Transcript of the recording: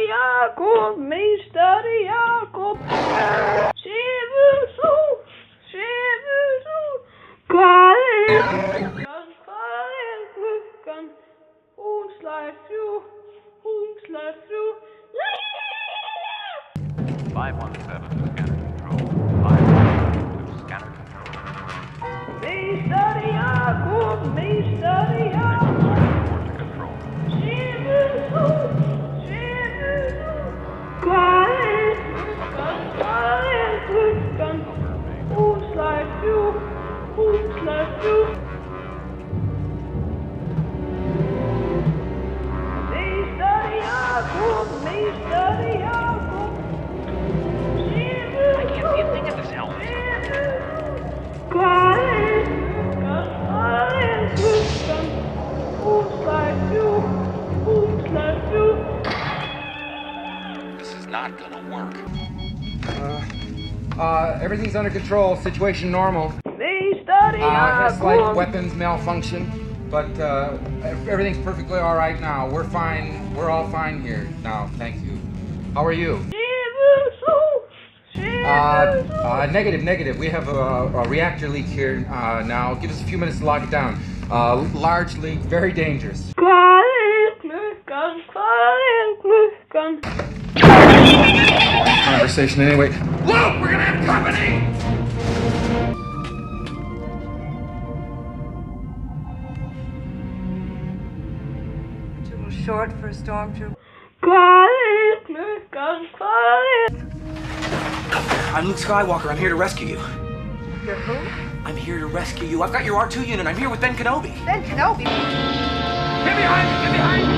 Jakob, Meister Jakob. Sjevuso, hvað er klukkan? Hún slær þrjú. 517 to scanner control. 517 to scanner control. Meister Jakob, Meister Jakob. Report to control. Sjevuso, hvað er klukkan? Hún slær þrjú. Meister Jakob, Meister Jakob. I can't see a thing at this helm. Hvað er klukkan? Hún slær þrjú. This is not gonna work. Everything's under control. Situation normal. Meister Just like Jakob. weapons malfunction, but everything's perfectly all right now. We're fine. We're all fine here now. Thank you. How are you? Negative. We have a reactor leak here now. Give us a few minutes to lock it down. Large leak, very dangerous. Hvað er klukkan? Conversation anyway. Luke, we're gonna have company! Too short for a stormtrooper. Hvað er klukkan? I'm Luke Skywalker. I'm here to rescue you. You're who? I'm here to rescue you. I've got your R2 unit. I'm here with Ben Kenobi. Ben Kenobi. Get behind me! Get behind me!